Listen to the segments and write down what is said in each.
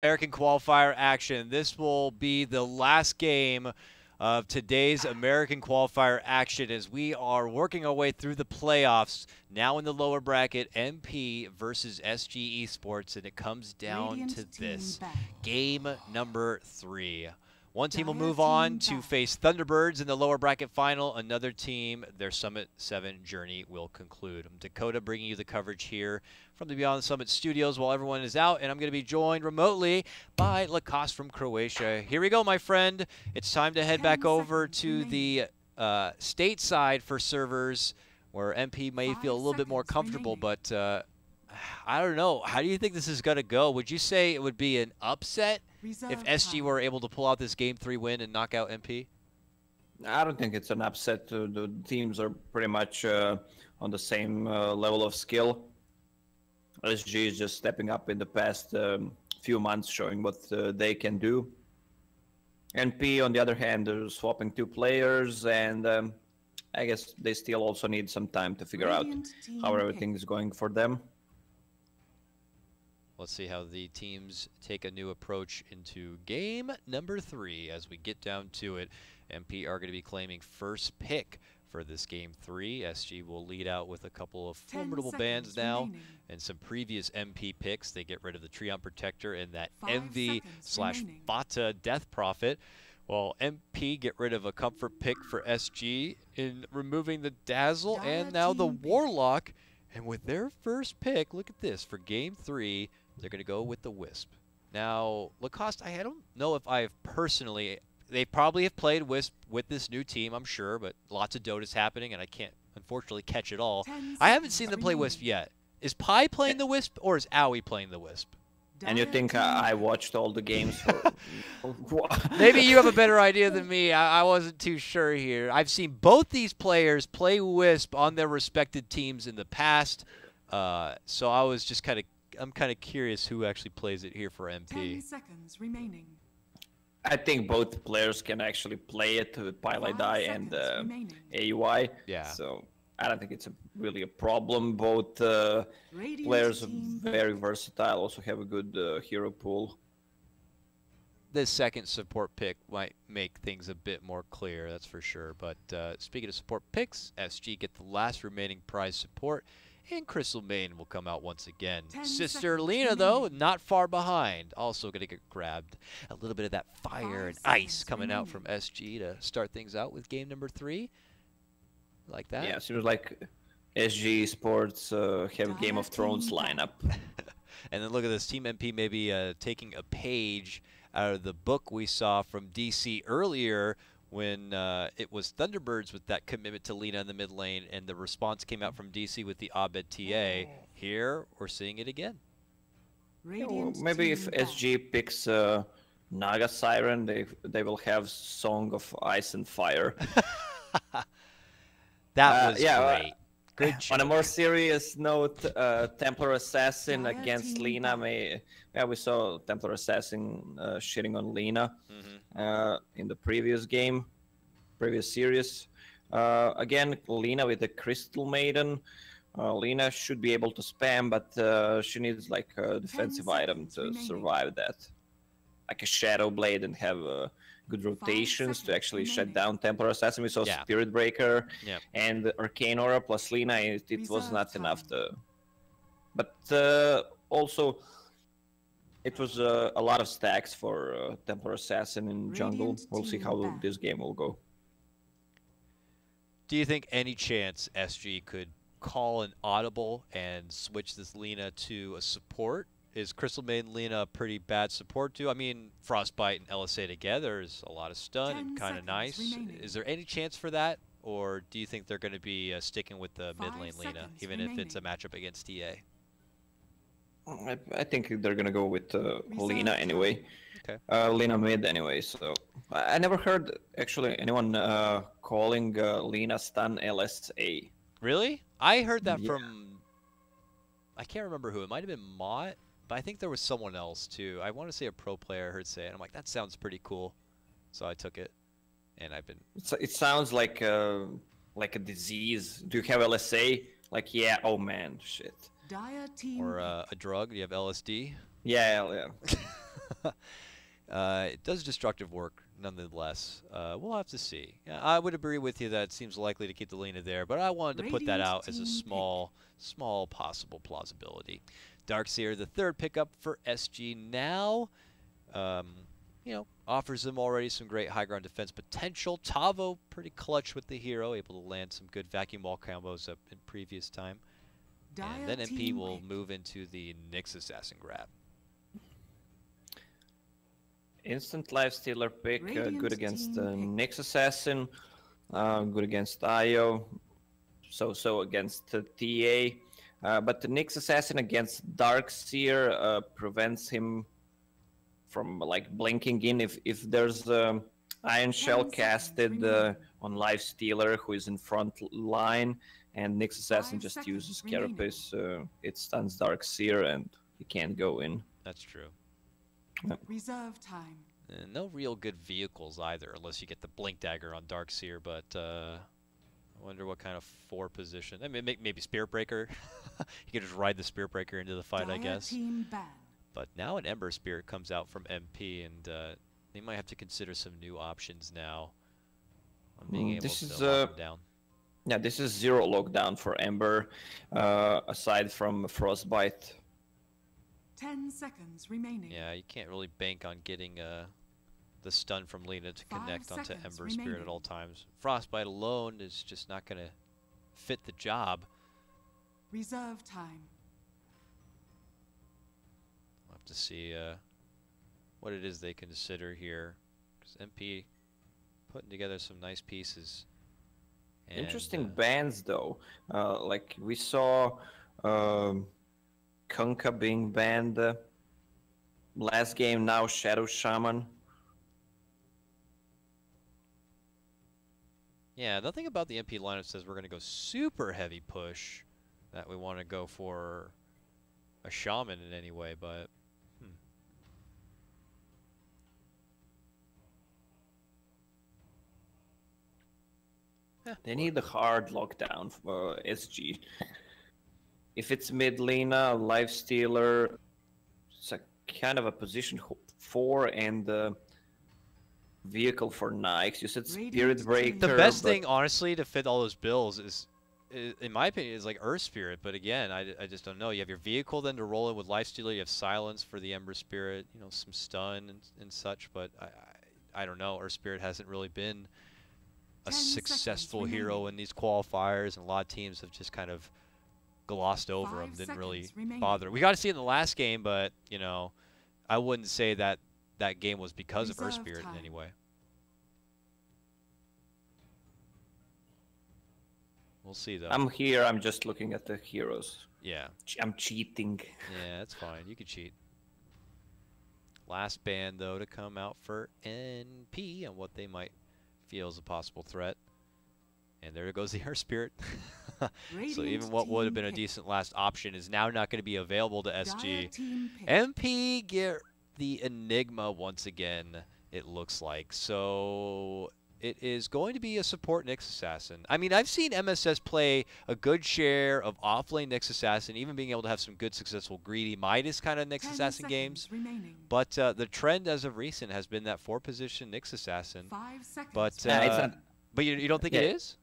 American qualifier action. This will be the last game of today's American qualifier action as we are working our way through the playoffs. Now in the lower bracket, MP versus SG Esports, and it comes down to this. Game number 3. One team will move on to face Thunderbirds in the lower bracket final. Another team, their Summit 7 journey will conclude. I'm Dakota bringing you the coverage here from the Beyond the Summit studios while everyone is out, and I'm going to be joined remotely by Lacoste from Croatia. Here we go, my friend. It's time to head back over to the stateside for servers where MP may feel a little bit more comfortable, but I don't know. How do you think this is going to go? Would you say it would be an upset if SG were able to pull out this Game 3 win and knock out MP? I don't think it's an upset. The teams are pretty much on the same level of skill. SG is just stepping up in the past few months, showing what they can do. NP, on the other hand, they're swapping 2 players, and I guess they still also need some time to figure out how everything is going for them. Let's see how the teams take a new approach into game number 3 as we get down to it. MP are going to be claiming first pick for this game 3. SG will lead out with a couple of formidable bans now and some previous MP picks. They get rid of the Treon Protector and that MV/Fata Death Prophet, while MP get rid of a comfort pick for SG in removing the Dazzle and now the Warlock. And with their first pick, look at this, for game 3, they're going to go with the Wisp. Now, Lacoste, I don't know if I've personally... They probably have played Wisp with this new team, I'm sure, but lots of Dota's happening, and I can't, unfortunately, catch it all. I haven't seen them play Wisp yet. Is Pi playing the Wisp, or is Owie playing the Wisp? And you think I watched all the games? Maybe you have a better idea than me. I wasn't too sure here. I've seen both these players play Wisp on their respected teams in the past, so I was just I'm kind of curious who actually plays it here for MP. 10 seconds remaining. I think both players can actually play it with Pylai and AUI. Yeah. So I don't think it's really a problem. Both players are very versatile, also have a good hero pool. This second support pick might make things a bit more clear, that's for sure. But speaking of support picks, SG get the last remaining prize support, and Crystal Main will come out once again. Sister Lena, though, not far behind. Also going to get grabbed. A little bit of that fire and ice coming out from SG to start things out with game number 3. Like that? Yeah, seems like SG Sports have Game of Thrones lineup. And then look at this. Team MP maybe taking a page out of the book we saw from DC earlier when it was Thunderbirds with that commitment to Lena in the mid lane, and the response came out from DC with the Abed TA. Here, we're seeing it again. Yeah, well, maybe if SG picks Naga Siren, they will have Song of Ice and Fire. That was great. Good on a more serious note, Templar Assassin against Lena. We saw Templar Assassin shitting on Lena in the previous game, previous series. Again, Lena with the Crystal Maiden. Lena should be able to spam, but she needs like a defensive item to survive that. Like a Shadow Blade and have good rotations to actually shut down Templar Assassin. We saw Spirit Breaker and Arcane Aura plus Lena. It was not enough to... But also, it was a lot of stacks for Templar Assassin in jungle. We'll see how this game will go. Do you think any chance SG could call an audible and switch this Lena to a support? Is Crystal Maiden Lena a pretty bad support too? I mean, Frostbite and LSA together is a lot of stun and kind of nice. Is there any chance for that? Or do you think they're going to be sticking with the mid lane Lena, even if it's a matchup against TA? I think they're going to go with Lena anyway. Okay. Lena mid anyway, so... I never heard, actually, anyone calling Lena stun LSA. Really? I heard that from... I can't remember who. It might have been Mott. But I think there was someone else too. I want to say a pro player I heard say it. I'm like, that sounds pretty cool. So I took it, and I've been... It sounds like a disease. Do you have LSA? Like, yeah, oh man, shit. Or a drug. Do you have LSD? Yeah. It does destructive work nonetheless. We'll have to see. Yeah, I would agree with you that it seems likely to keep the Lena there, but I wanted to put that Radiant out as a team small possible plausibility. Darkseer, the third pickup for SG now. Um, offers them already some great high ground defense potential. Tavo pretty clutch with the hero, able to land some good vacuum wall combos up in previous time. And then MP will move into the Nyx Assassin grab. Instant Lifestealer pick, good against Nyx Assassin, good against Io, so against TA. But the Nyx Assassin against Darkseer prevents him from like blinking in if there's Iron Shell casted on Lifestealer who is in front line, and Nyx Assassin just uses Carapace, it stuns Darkseer and he can't go in. That's true. Reserve time. And no real good vehicles either, unless you get the Blink Dagger on Darkseer, but I wonder what kind of 4 position. I mean, maybe Spirit Breaker. You could just ride the Spirit Breaker into the fight, I guess. But now an Ember Spirit comes out from MP, and they might have to consider some new options now on being able to lock them down. Yeah, this is 0 lockdown for Ember, aside from Frostbite. 10 seconds remaining. Yeah, you can't really bank on getting the stun from Lena to connect onto Ember Spirit at all times. Frostbite alone is just not going to fit the job. Reserve time. We'll have to see what it is they consider here. Because MP putting together some nice pieces. And, interesting bans, though. Like we saw Kunkka being banned last game, now Shadow Shaman. Yeah, nothing about the MP lineup says we're going to go super heavy push, that we want to go for a Shaman in any way, but They need a hard lockdown for SG. If it's mid Lena, Lifestealer, it's a kind of a position 4 and vehicle for Nyx. You said Spirit Breaker. The best thing, honestly, to fit all those bills is, in my opinion, is like Earth Spirit. But again, I just don't know. You have your vehicle then to roll in with Lifestealer. You have Silence for the Ember Spirit. You know, some stun and such. But I don't know. Earth Spirit hasn't really been a successful hero in these qualifiers, and a lot of teams have just kind of glossed over him, didn't really bother. We got to see it in the last game, but, you know, I wouldn't say that that game was because of Earth Spirit in any way. We'll see, though. I'm here, I'm just looking at the heroes. Yeah. I'm cheating. Yeah, that's fine. You can cheat. Last ban, though, to come out for NP and what they might feel is a possible threat. And there goes the Earth Spirit. So even what would have been a decent last option is now not going to be available to SG. MP get the Enigma once again, it looks like. So it is going to be a support Nyx Assassin. I mean, I've seen MSS play a good share of off-lane Nyx Assassin, even being able to have some good, successful greedy Midas kind of Nyx Assassin games. But the trend as of recent has been that 4-position Nyx Assassin. But you don't think it is?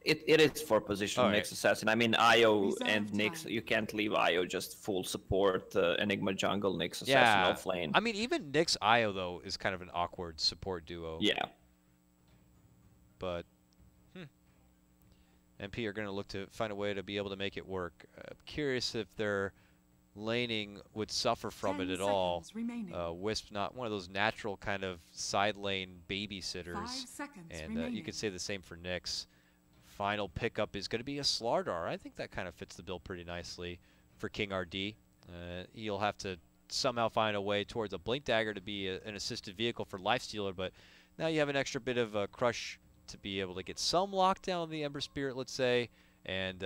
It is 4-position Nyx Assassin. I mean, Io and Nyx, you can't leave Io just full support Enigma jungle Nyx Assassin off lane. I mean, even Nyx Io, though, is kind of an awkward support duo. Yeah. But MP are going to look to find a way to be able to make it work. I'm curious if their laning would suffer from it at all. Wisp not one of those natural kind of side lane babysitters. And you could say the same for Nyx. Final pickup is going to be a Slardar. I think that kind of fits the bill pretty nicely for King RD. He'll have to somehow find a way towards a Blink Dagger to be an assisted vehicle for Lifestealer, but now you have an extra bit of a crush to be able to get some lockdown on the Ember Spirit, let's say, and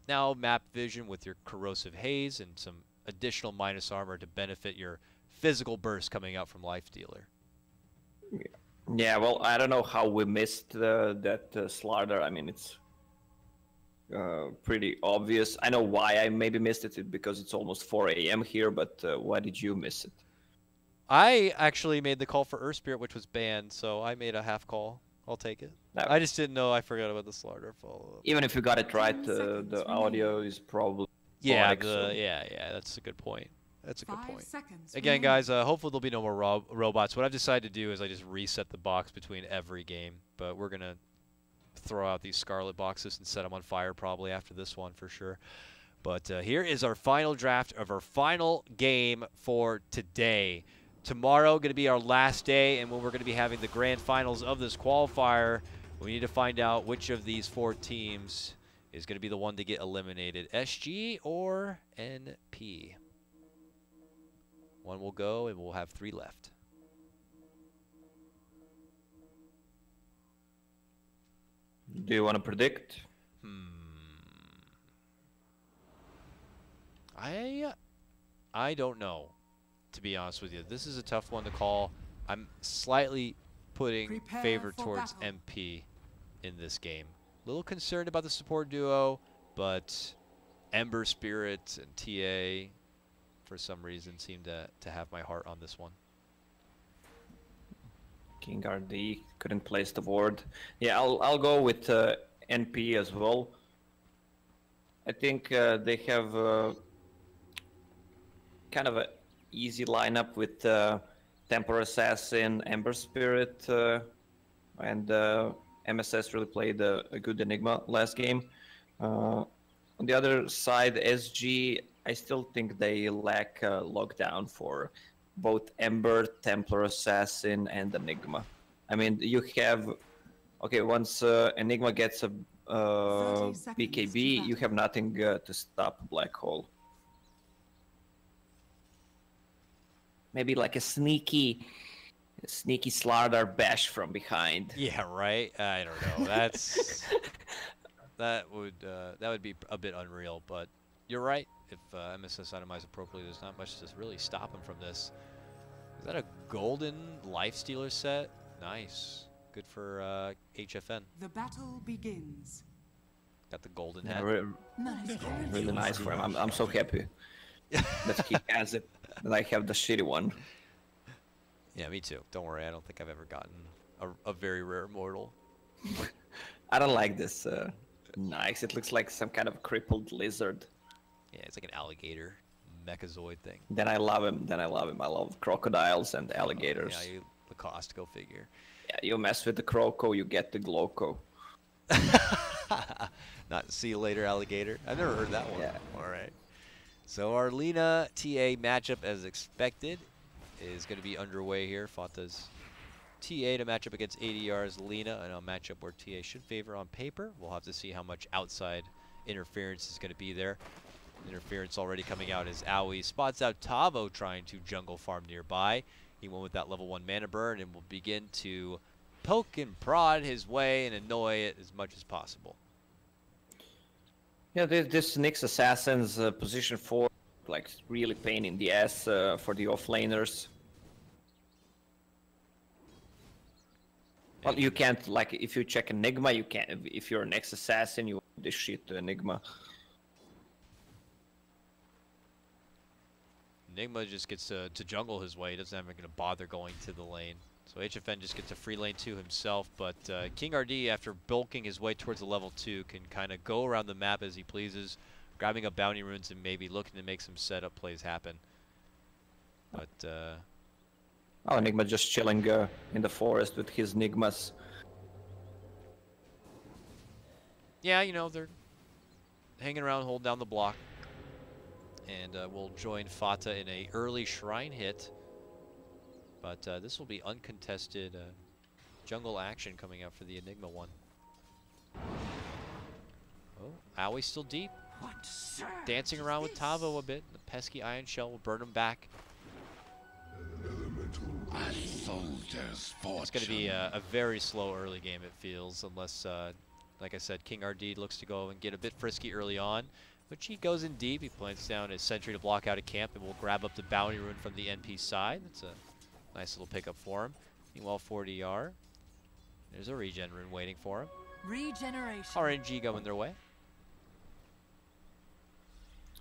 now map vision with your Corrosive Haze and some additional minus armor to benefit your physical burst coming out from Lifestealer. Yeah, well, I don't know how we missed that Slardar. I mean, it's pretty obvious. I know why I maybe missed it, because it's almost 4 a.m. here, but why did you miss it? I actually made the call for Earth Spirit, which was banned, so I made a half call. I'll take it. No. I just didn't know. I forgot about the slaughter follow-up. Even if you got it right, 10 seconds the audio remaining. is probably Yeah, chaotic, so- yeah. That's a good point. That's a good 5 point. seconds Again, remaining. guys, hopefully there'll be no more robots. What I've decided to do is I just reset the box between every game, but we're gonna throw out these Scarlet boxes and set them on fire probably after this one for sure. But here is our final draft of our final game for today. Tomorrow going to be our last day, and when we're going to be having the grand finals of this qualifier, we need to find out which of these 4 teams is going to be the one to get eliminated, SG or NP. One will go, and we'll have 3 left. Do you want to predict? I don't know, to be honest with you. This is a tough one to call. I'm slightly putting Prepare favor for towards battle. MP in this game. A little concerned about the support duo, but Ember Spirit and TA, for some reason, seem to have my heart on this one. King RD couldn't place the ward. Yeah, I'll go with NP as well. I think they have kind of a easy lineup with Templar Assassin, Ember Spirit, and MSS really played a good Enigma last game. On the other side, SG, I still think they lack lockdown for both Ember, Templar Assassin, and Enigma. I mean, you have... Okay, once Enigma gets a 30 seconds to BKB, you battle. have nothing to stop Black Hole. Maybe like a sneaky Slardar bash from behind. Yeah, right. I don't know. That's that would be a bit unreal, but you're right. If MSS itemized appropriately, there's not much to really stop him from this. Is that a golden life stealer set? Nice. Good for HFN. The battle begins. Got the golden Yeah, hat. really nice for him. I'm so happy that he has it, and I have the shitty one. Yeah, me too. Don't worry. I don't think I've ever gotten a very rare mortal. I don't like this. Nice. It looks like some kind of crippled lizard. Yeah, it's like an alligator mechazoid thing. Then I love him. I love crocodiles and alligators. Yeah, the cost, go figure. Yeah, you mess with the croco, you get the gloco. Not see you later, alligator. I've never heard that one. Yeah. All right. So our Lina TA matchup, as expected, is going to be underway here. Fata's TA to match up against ADR's Lina, and a matchup where TA should favor on paper. We'll have to see how much outside interference is going to be there. Interference already coming out as Aoi spots out Tavo trying to jungle farm nearby. He went with that level 1 mana burn and will begin to poke and prod his way and annoy it as much as possible. Yeah, this Nyx Assassin's position 4, like, really pain in the ass for the offlaners. Well, you can't, like, if you check Enigma, you can't. If you're an Nyx Assassin, you want this shit to Enigma. Enigma just gets to jungle his way. He doesn't even gonna bother going to the lane. So HFN just gets a free lane to himself, but King RD, after bulking his way towards the level 2, can kind of go around the map as he pleases, grabbing up bounty runes and maybe looking to make some setup plays happen. But Oh, Enigma just chilling in the forest with his Nigmas. yeah, you know, they're hanging around, holding down the block. And we'll join Fata in a early shrine hit. But this will be uncontested jungle action coming out for the Enigma one. Oh, Aoi's still deep. Dancing around with Tavo a bit. The pesky Iron Shell will burn him back. It's going to be a very slow early game, it feels, unless, like I said, King RD looks to go and get a bit frisky early on, which he goes in deep. He plants down his sentry to block out a camp, and will grab up the bounty rune from the NP side. That's a nice little pickup for him. Meanwhile, 4DR, there's a regen rune waiting for him. Regeneration. RNG going their way.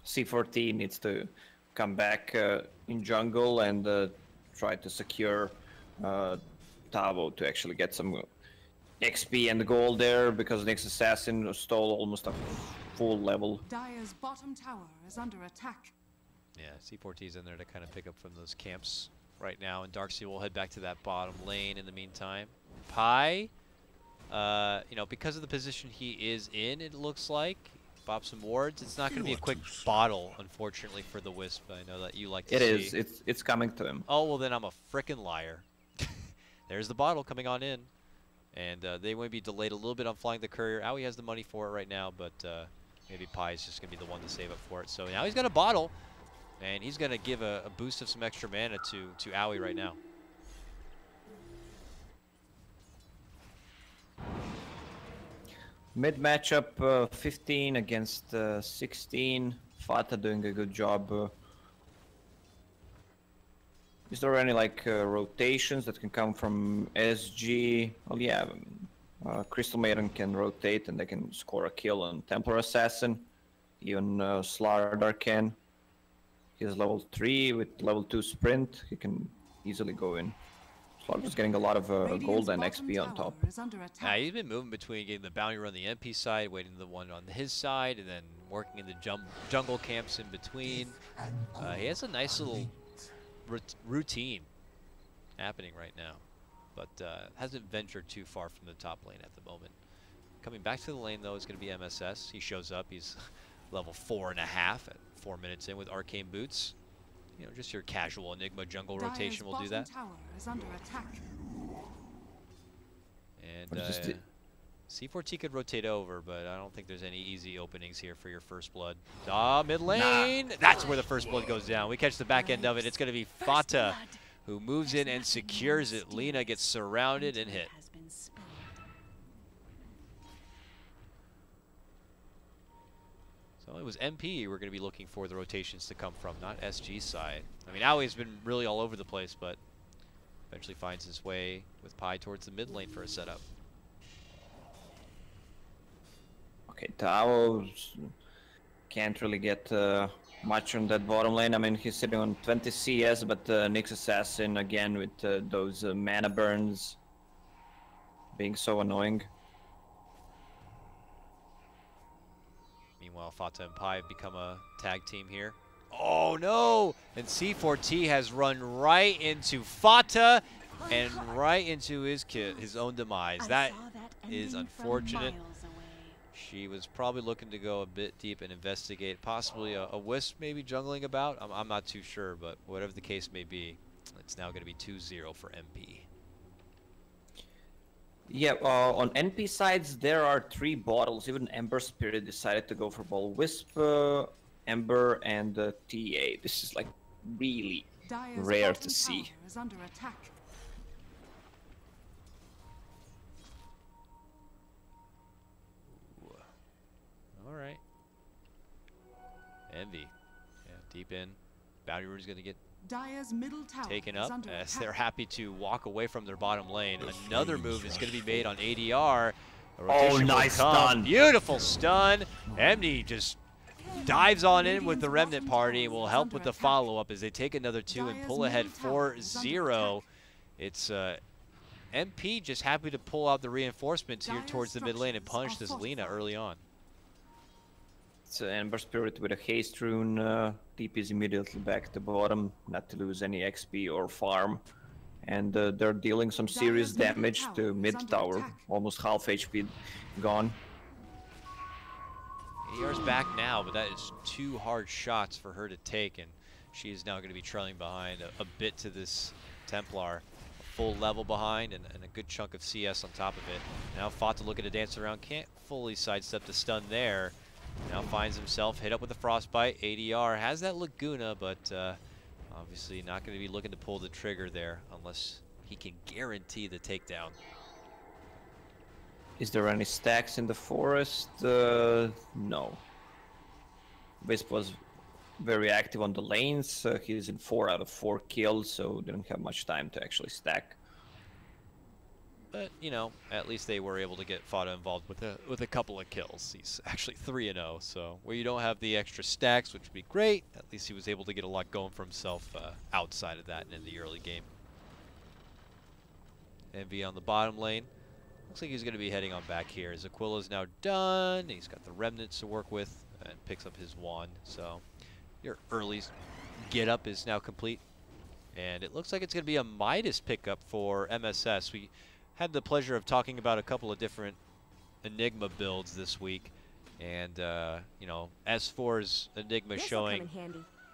C14 needs to come back in jungle and try to secure Tavo to actually get some XP and gold there, because Nyx Assassin stole almost a full level. Dire's bottom tower is under attack. Yeah, C4T's in there to kind of pick up from those camps right now, and Darkseid will head back to that bottom lane in the meantime. Pi, you know, because of the position he is in, it looks like, pop some wards. It's not going to be a quick bottle, unfortunately, for the Wisp. I know that you like to see. It is. It's coming to him. Oh, well, then I'm a frickin' liar. There's the bottle coming on in. And they might be delayed a little bit on flying the courier. Owie has the money for it right now, but maybe Pi is just going to be the one to save up for it. So now he's got a bottle, and he's going to give a boost of some extra mana to Owie right now. Mid matchup, 15 against 16. Fata doing a good job. Is there any like rotations that can come from SG? Well, yeah, Crystal Maiden can rotate and they can score a kill on Templar Assassin. Even Slardar can. He's level 3 with level 2 sprint. He can easily go in. Slardar's getting a lot of gold and XP on top. Yeah, he's been moving between getting the bounty run on the MP side, waiting the one on his side, and then working in the jungle camps in between. He has a nice little routine happening right now, but hasn't ventured too far from the top lane at the moment. Coming back to the lane though is going to be MSS. He shows up. He's level 4.5 at 4 minutes in with arcane boots. You know, just your casual Enigma jungle rotation will do that. Tower is under attack. And C4T could rotate over, but I don't think there's any easy openings here for your first blood. Mid lane! That's where the first blood goes down. We catch the back end of it. It's going to be Fata who moves in and secures it. Lina gets surrounded and hit. So it was MP we're going to be looking for the rotations to come from, not SG side. I mean, Owie's been really all over the place, but eventually finds his way with Pi towards the mid lane for a setup. Okay, Tao can't really get much on that bottom lane. I mean, he's sitting on 20 CS, but Nyx Assassin again with those mana burns being so annoying. Meanwhile, Fata and Pi have become a tag team here. Oh no! And C4T has run right into Fata and right into his own demise. That is unfortunate. She was probably looking to go a bit deep and investigate possibly a Wisp maybe jungling about. I'm not too sure, but whatever the case may be, it's now going to be 2-0 for MP. Yeah, on NP sides there are 3 bottles. Even Ember Spirit decided to go for both Wisp, Ember, and TA. This is like really rare to see. Is under attack. All right. Envy. Yeah, deep in. Bounty Rune's going to get Dire's middle tower taken is up under as attack. they're happy to walk away from their bottom lane. Another move is going to be made on ADR. Oh, nice stun. Beautiful stun. Emdy just dives on in with the Remnant Party and will help with the follow-up as they take another 2 and pull ahead 4-0. It's MP just happy to pull out the reinforcements here towards the mid lane and punish this Lina early on. It's Ember Spirit with a haste rune. TP is immediately back to bottom, not to lose any XP or farm. And they're dealing some serious damage to mid tower. Almost half HP gone. ADR's back now, but that is 2 hard shots for her to take, and she is now going to be trailing behind a bit to this Templar. A full level behind and a good chunk of CS on top of it. Now Fata looking to dance around, can't fully sidestep the stun there. Now finds himself hit up with a frostbite. ADR has that Laguna, but obviously not going to be looking to pull the trigger there unless he can guarantee the takedown. Is there any stacks in the forest? No. Wisp was very active on the lanes. He's in 4 out of 4 kills, so didn't have much time to actually stack. But, you know, at least they were able to get Fata involved with a couple of kills. He's actually 3-0, so where you don't have the extra stacks, which would be great, at least he was able to get a lot going for himself outside of that and in the early game. Envy on the bottom lane. Looks like he's going to be heading on back here. As Aquila's now done. He's got the remnants to work with and picks up his wand. So your early get up is now complete. And it looks like it's going to be a Midas pickup for MSS. We had the pleasure of talking about a couple of different Enigma builds this week. And, you know, S4's Enigma showing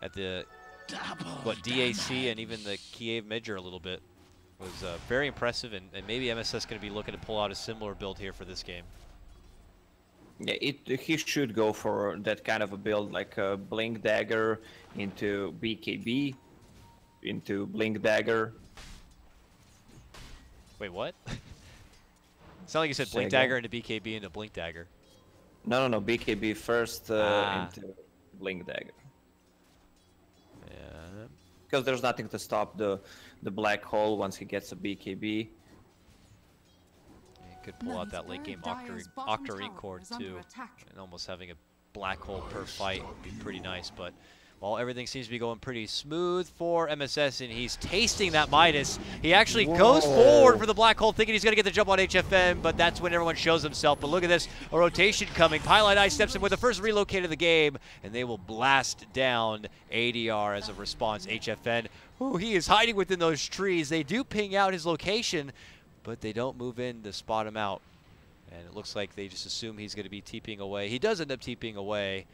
at the, DAC and even the Kiev Major a little bit. Was very impressive, and maybe MSS going to be looking to pull out a similar build here for this game. Yeah, he should go for that kind of a build, like a Blink Dagger into BKB, into Blink Dagger. Wait, what? Sound like you said Blink Dagger into BKB into Blink Dagger. No, BKB first into Blink Dagger. Yeah. Because there's nothing to stop the black hole once he gets a BKB. He could pull out that late game Octarine cord too, and almost having a black hole per fight would be pretty nice. But while everything seems to be going pretty smooth for MSS, and he's tasting that Midas, he actually goes forward for the black hole, thinking he's going to get the jump on HFN, but that's when everyone shows himself. But look at this, a rotation coming. Pylite Eye steps in with the first relocate of the game, and they will blast down ADR as a response. HFN, ooh, he is hiding within those trees. They do ping out his location, but they don't move in to spot him out. And it looks like they just assume he's going to be TPing away. He does end up TPing away.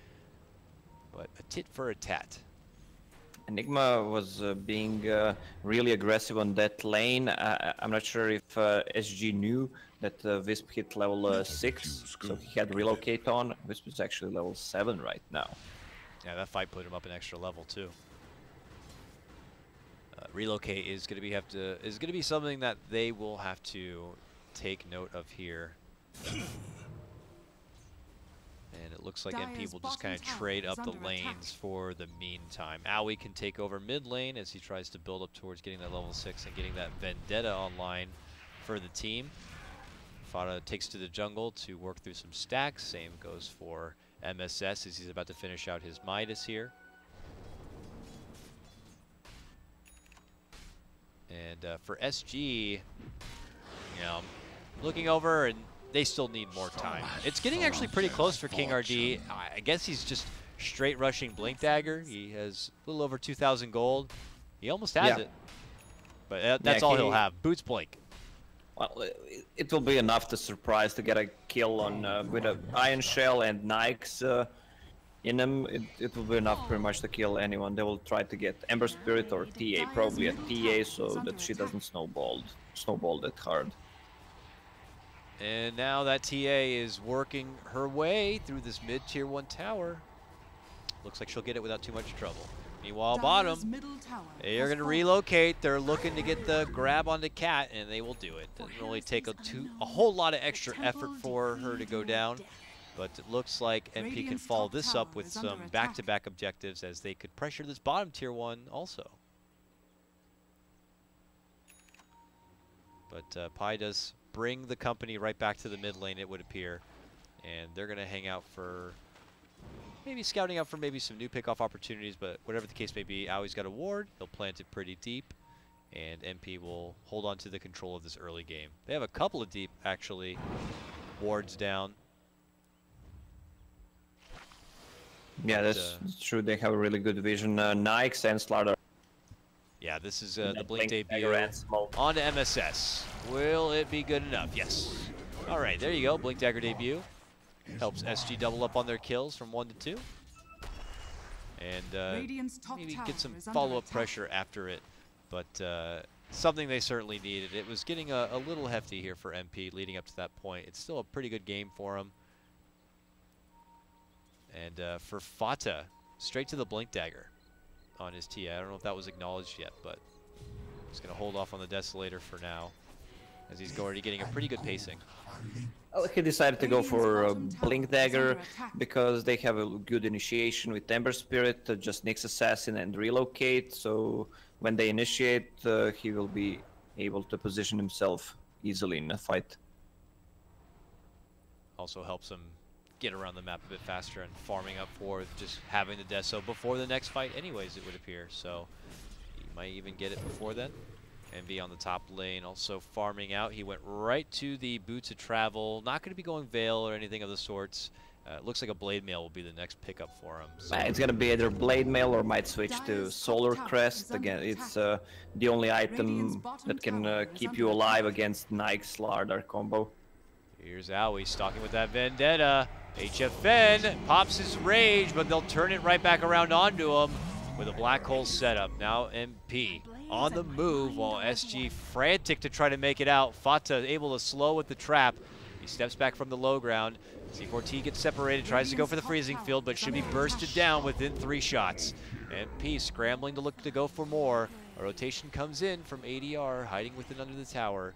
But a tit for a tat. Enigma was being really aggressive on that lane. I'm not sure if SG knew that Wisp hit level 6, so he had relocate on. Wisp is actually level 7 right now. Yeah, that fight put him up an extra level too. Relocate is going to be something that they will have to take note of here. And it looks like MP will just kind of trade up the lanes for the meantime. Aoi can take over mid lane as he tries to build up towards getting that level 6 and getting that Vendetta online for the team. Fata takes to the jungle to work through some stacks. Same goes for MSS as he's about to finish out his Midas here. And for SG, you know, looking over, and they still need more time. It's getting actually pretty close for King RD. I guess he's just straight rushing Blink Dagger. He has a little over 2,000 gold. He almost has it. But that's all he'll have. Boots Blink. Well, it will be enough to surprise to get a kill on with an Iron Shell and Nikes in him. It will be enough pretty much to kill anyone. They will try to get Ember Spirit or TA, probably a TA, so that she doesn't snowball that hard. And now that TA is working her way through this mid-tier 1 tower. Looks like she'll get it without too much trouble. Meanwhile, bottom, they are going to relocate. They're looking to get the grab on the cat, and they will do it. Doesn't really take a whole lot of extra effort for her to go down. But it looks like MP can follow this up with some back-to-back objectives as they could pressure this bottom tier 1 also. But Pi does bring the company right back to the mid lane, it would appear. And they're going to hang out for maybe scouting out for maybe some new pickoff opportunities, but whatever the case may be, Aoi's got a ward. He'll plant it pretty deep, and MP will hold on to the control of this early game. They have a couple of deep, actually, wards down. Yeah, that's true. They have a really good vision. Nikes and Slaughter. Yeah, this is the Blink debut on to MSS. Will it be good enough? Yes. All right, there you go. Blink Dagger debut. Helps SG double up on their kills from 1 to 2. And maybe get some follow-up pressure after it. But something they certainly needed. It was getting a little hefty here for MP leading up to that point. It's still a pretty good game for him. And for Fata, straight to the Blink Dagger on his TA. I don't know if that was acknowledged yet, but he's going to hold off on the Desolator for now, as he's already getting a pretty good pacing. Well, he decided to go for Blink Dagger because they have a good initiation with Ember Spirit, just Nyx Assassin and relocate, so when they initiate, he will be able to position himself easily in a fight. Also helps him get around the map a bit faster and farming up for just having the Deso before the next fight anyways, it would appear. So he might even get it before then. Envy on the top lane also farming out. He went right to the Boots of Travel. Not going to be going Veil or anything of the sorts. It looks like a Blade Mail will be the next pickup for him. So. It's gonna be either Blade Mail or might switch to Solar Crest. Again, it's the only item that can keep you alive against Nike's Slardar combo. Here's Owie stalking with that Vendetta. HFN pops his rage, but they'll turn it right back around onto him with a Black Hole setup. Now MP on the move while SG frantic to try to make it out. Fata able to slow with the trap. He steps back from the low ground. C4T gets separated, tries to go for the freezing field, but should be bursted down within 3 shots. MP scrambling to look to go for more. A rotation comes in from ADR, hiding within under the tower.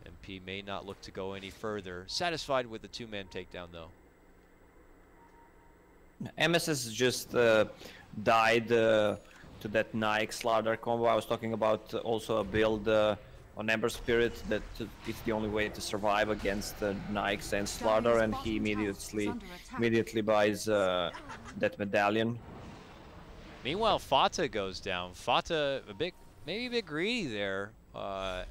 MP may not look to go any further. Satisfied with the 2-man takedown, though. MSS just died to that Nike Slardar combo. I was talking about also a build on Ember Spirit that it's the only way to survive against Nikes and Slardar, and he immediately buys that medallion. Meanwhile, Fata goes down. Fata maybe a bit greedy there. Had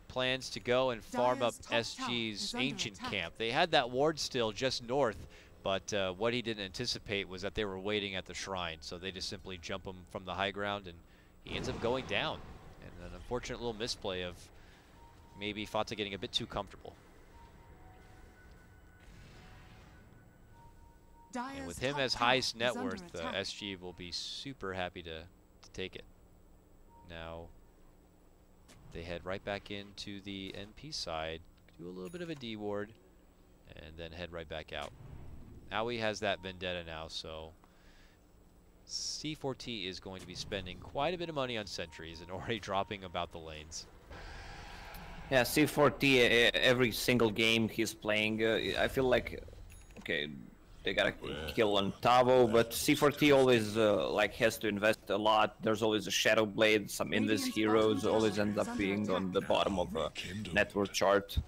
plans to go and farm up SG's ancient camp. They had that ward still just north, but what he didn't anticipate was that they were waiting at the shrine, so they just simply jump him from the high ground, and he ends up going down. And an unfortunate little misplay of maybe Fata getting a bit too comfortable. And with him as highest net worth, SG will be super happy to take it. Now, they head right back into the NP side, do a little bit of a D ward, and then head right back out. Owie has that Vendetta now, so C4T is going to be spending quite a bit of money on sentries and already dropping about the lanes. Yeah, C4T, every single game he's playing, I feel like, okay, they got a kill on Tavo, but C4T always like has to invest a lot. There's always a Shadow Blade, some Invis heroes always end up being on the bottom of a network chart.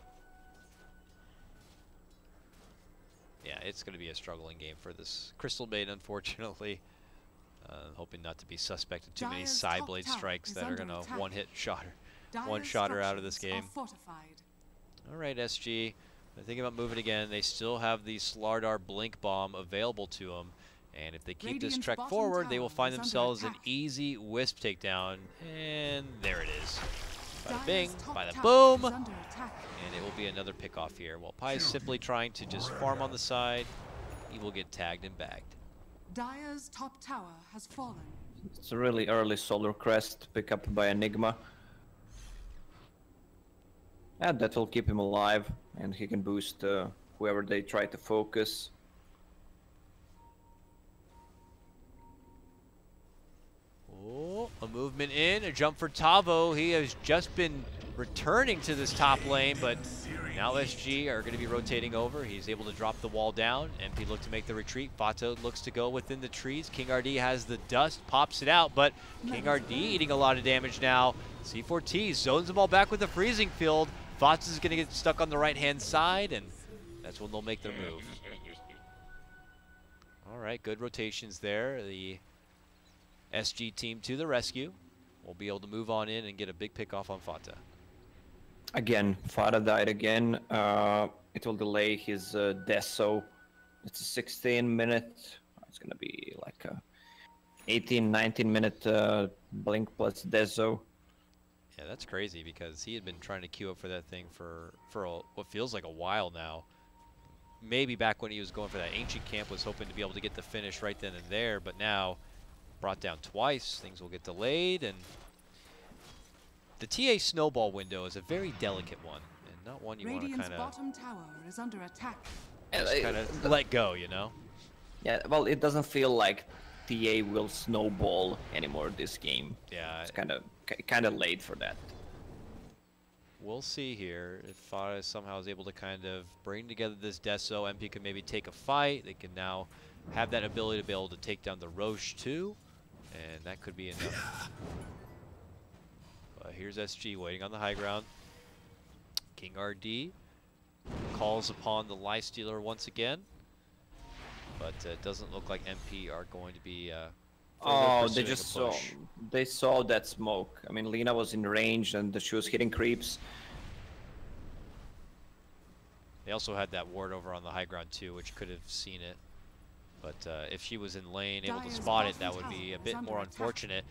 Yeah, it's going to be a struggling game for this Crystal Maiden, unfortunately. Hoping not to be suspect of too many side blade strikes that are going to one-shot her out of this game. All right, SG. They're thinking about moving again. They still have the Slardar Blink Bomb available to them. And if they keep this trek forward, they will find themselves an easy Wisp takedown. And there it is. Bada bing, bada boom. And it will be another pick-off here. While Pi is simply trying to just farm on the side, he will get tagged and bagged. Dire's top tower has fallen. It's a really early Solar Crest pick up by Enigma. And that will keep him alive, and he can boost whoever they try to focus. Oh, a movement in, a jump for Tavo. He has just been returning to this top lane, but now SG are going to be rotating over. He's able to drop the wall down. MP look to make the retreat. Vato looks to go within the trees. King RD has the dust, pops it out, but King RD eating a lot of damage now. C4T zones them all back with the freezing field. Vato is going to get stuck on the right-hand side, and that's when they'll make their move. All right, good rotations there. The SG team to the rescue. We'll be able to move on in and get a big pick off on Fata. Again, Fata died again. It will delay his Deso. It's a 16-minute. It's gonna be like a 18-19-minute Blink plus Deso. Yeah, that's crazy because he had been trying to queue up for that thing for what feels like a while now. Maybe back when he was going for that ancient camp, was hoping to be able to get the finish right then and there, but now brought down twice, things will get delayed, and the TA snowball window is a very delicate one, and not one you want to kind of bottom tower is under attack. kind of let go, you know? Yeah, well, it doesn't feel like TA will snowball anymore this game. Yeah, it's kind of late for that. We'll see here if Fata somehow is able to kind of bring together this Deso. MP can maybe take a fight. They can now have that ability to be able to take down the Roche too, and that could be enough. But here's SG waiting on the high ground. King RD calls upon the Lifestealer once again, but it doesn't look like MP are going to be. Oh, they saw that smoke. I mean, Lina was in range and she was hitting creeps. They also had that ward over on the high ground too, which could have seen it. But if she was in lane, able to spot it, that would be a bit more unfortunate.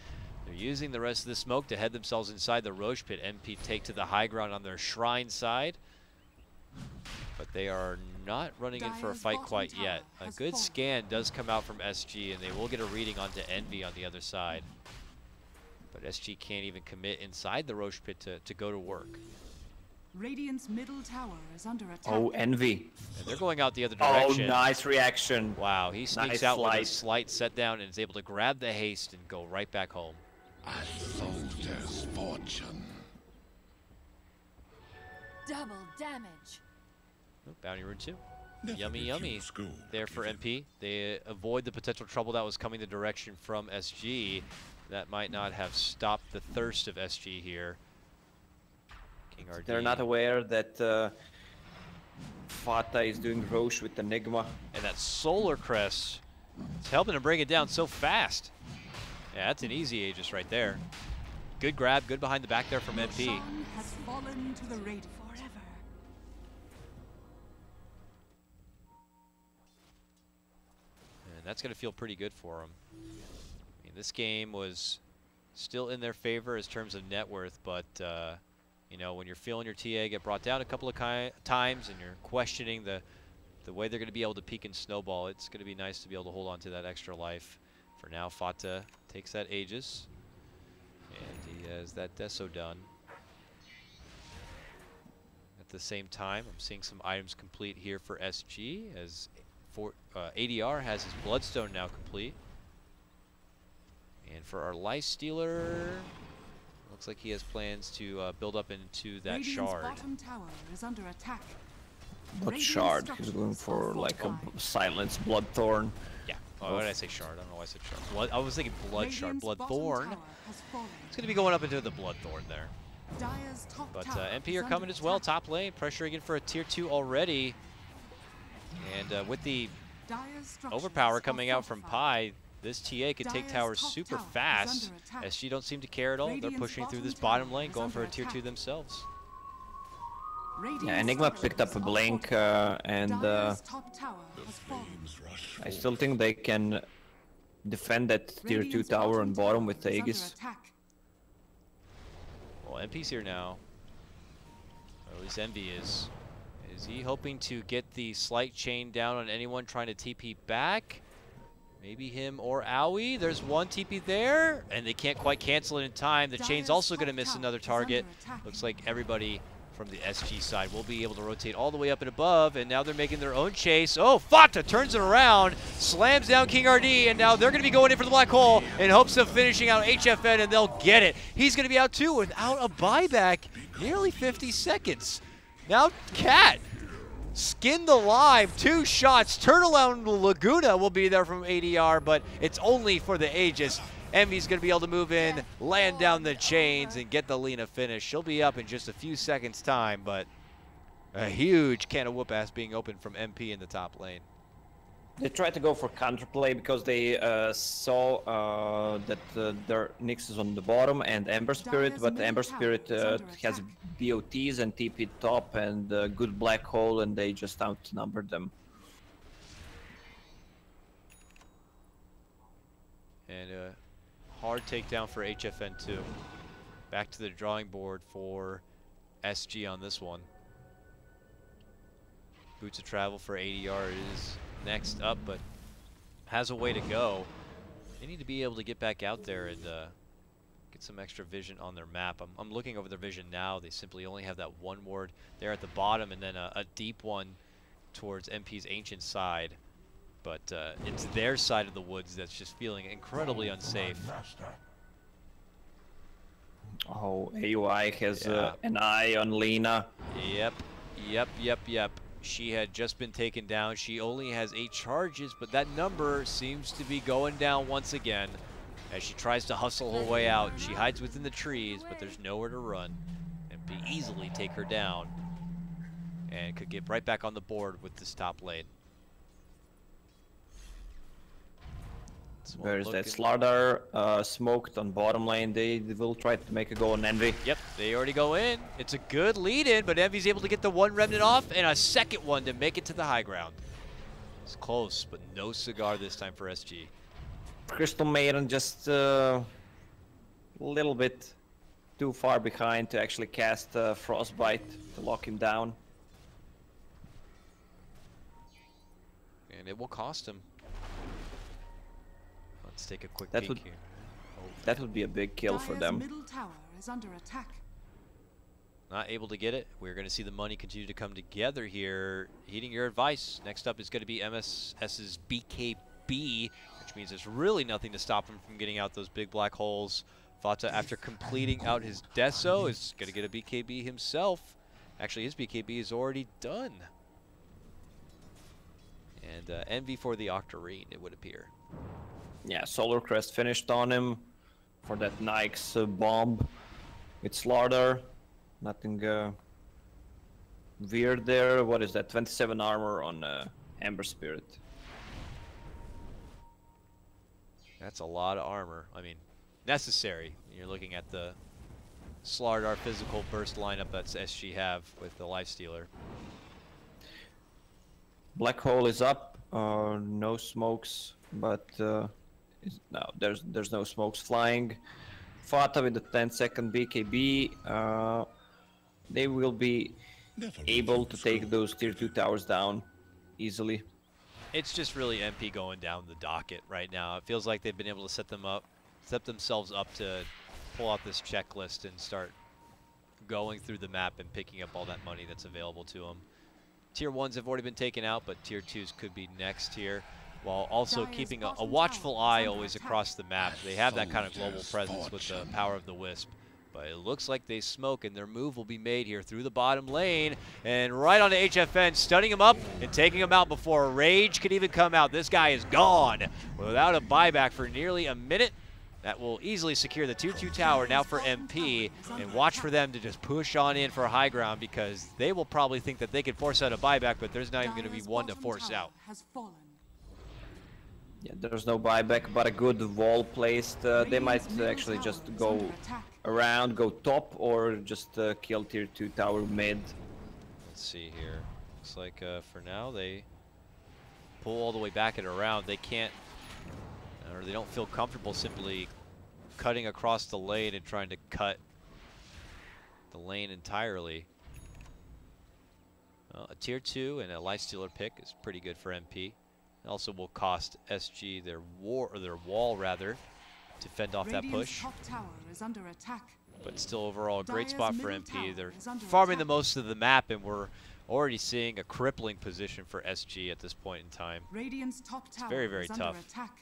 They're using the rest of the smoke to head themselves inside the Roche pit. MP take to the high ground on their shrine side. But they are not running in for a fight quite yet. A good scan does come out from SG, and they will get a reading onto Envy on the other side. But SG can't even commit inside the Roche pit to go to work. Radiant's middle tower is under attack. Oh, Envy. And they're going out the other direction. Oh, nice reaction. Wow, he sneaks out with a slight set down and is able to grab the haste and go right back home. A soldier's fortune. Double damage. Oh, bounty rune 2. Yummy, yummy there for MP. They avoid the potential trouble that was coming the direction from SG. That might not have stopped the thirst of SG here. King RD. They're not aware that Fata is doing Roche with Enigma. And that Solar Crest is helping to bring it down so fast. Yeah, that's an easy Aegis right there. Good grab, good behind the back there from MP. Sun has fallen to the Radiant forever. And that's going to feel pretty good for them. I mean, this game was still in their favor as terms of net worth, but you know, when you're feeling your TA get brought down a couple of times and you're questioning the way they're going to be able to peak and snowball, it's going to be nice to be able to hold on to that extra life. For now, Fata takes that Aegis, and he has that Deso done. At the same time, I'm seeing some items complete here for SG, as ADR has his Bloodstone now complete. And for our Lifestealer, looks like he has plans to build up into that Radiant's shard. bottom tower is under attack. What shard? He's going for like a silenced Bloodthorn. Yeah. Oh, why did I say shard? I don't know why I said shard. I was thinking Blood Shard. Radiant's bottom Bloodthorn. tower has fallen. It's going to be going up into the Bloodthorn there. Dire's top But tower MP is are under coming as well. attack. Top lane, pressuring in for a tier 2 already. And with the Dire's structures overpower are coming out from fortified. Pi, this TA could take Dire's towers top super tower is fast. under attack. SG don't seem to care at all. They're Radiant's pushing through this bottom bottom tower lane, is going for a under tier 2 attack. themselves. Radiant's Yeah, Enigma picked up a structures are blink, fortified. and Dire's top tower has fallen. I still think they can defend that tier 2 Radiant's tower on bottom with is under Aegis. attack. Well, MP's here now. Or at least Envy is. Is he hoping to get the slight chain down on anyone trying to TP back? Maybe him or Owie. There's one TP there, and they can't quite cancel it in time. The chain's also going to miss another target. Looks like everybody from the SG side will be able to rotate all the way up and above, and now they're making their own chase. Oh, Fata turns it around, slams down King RD, and now they're going to be going in for the black hole in hopes of finishing out HFN, and they'll get it. He's going to be out too without a buyback. Nearly 50 seconds. Now Cat skinned alive, 2 shots. Turnaround Laguna will be there from ADR, but it's only for the Aegis. Envy's going to be able to move in, land down the chains, and get the Lina finish. She'll be up in just a few seconds' time, but a huge can of whoop-ass being opened from MP in the top lane. They tried to go for counterplay because they saw that their Nyx is on the bottom and Ember Spirit, but Ember Spirit has BOTs and TP top and good black hole, and they just outnumbered them. And hard takedown for HFN too. Back to the drawing board for SG on this one. Boots of Travel for ADR is next up, but has a way to go. They need to be able to get back out there and get some extra vision on their map. I'm looking over their vision now. They simply only have that one ward there at the bottom, and then a deep one towards MP's Ancient side. But it's their side of the woods that's just feeling incredibly unsafe. Oh, AUI has an eye on Lina. Yep. She had just been taken down. She only has 8 charges, but that number seems to be going down once again as she tries to hustle her way out. She hides within the trees, but there's nowhere to run. MP easily take her down. and could get right back on the board with this top lane. Where is that? Slardar smoked on bottom lane. They will try to make a go on Envy. Yep, they already go in. It's a good lead in, but Envy's able to get the one remnant off and a second one to make it to the high ground. It's close, but no cigar this time for SG. Crystal Maiden just a little bit too far behind to actually cast Frostbite to lock him down. And it will cost him. Let's take a quick That peek would- here. That would be a big kill for Dire's them. middle tower is under attack. Not able to get it. We're going to see the money continue to come together here. Heeding your advice. Next up is going to be MSS's BKB, which means there's really nothing to stop him from getting out those big black holes. Fata, after completing out his Deso, is going to get a BKB himself. Actually, his BKB is already done. And Envy for the Octarine, it would appear. Yeah, Solar Crest finished on him for that Nyx bomb. It's Slardar. Nothing weird there. What is that? 27 armor on Ember Spirit. That's a lot of armor. I mean, necessary. You're looking at the Slardar physical burst lineup that's SG have with the Lifestealer. Black hole is up. No smokes, but no, there's no smokes flying. Fata with the 10-second BKB. They will be able to take those tier 2 towers down easily. It's just really MP going down the docket right now. It feels like they've been able to set themselves up to pull out this checklist and start going through the map and picking up all that money that's available to them. Tier 1s have already been taken out, but Tier 2s could be next here, while also keeping a watchful eye always across the map. They have that kind of global presence with the power of the Wisp. But it looks like they smoke, and their move will be made here through the bottom lane. And right onto HFN, stunning him up and taking him out before Rage could even come out. This guy is gone without a buyback for nearly a minute. That will easily secure the tier 2 tower now for MP. And watch for them to just push on in for high ground, because they will probably think that they can force out a buyback, but there's not even going to be one to force out. Yeah, there's no buyback, but a good wall placed. They might actually just go around, go top, or just kill tier 2 tower mid. Let's see here. Looks like for now they pull all the way back and around. They can't, or they don't feel comfortable simply cutting across the lane and trying to cut the lane entirely. A tier 2 and a Lifestealer pick is pretty good for MP. It also will cost SG their wall rather, to fend off that push. Top tower is under attack. But still overall a great Dire's spot for middle MP. tower They're is under farming the attack. most of the map, and we're already seeing a crippling position for SG at this point in time. Radiant's top tower very, very is under tough. attack.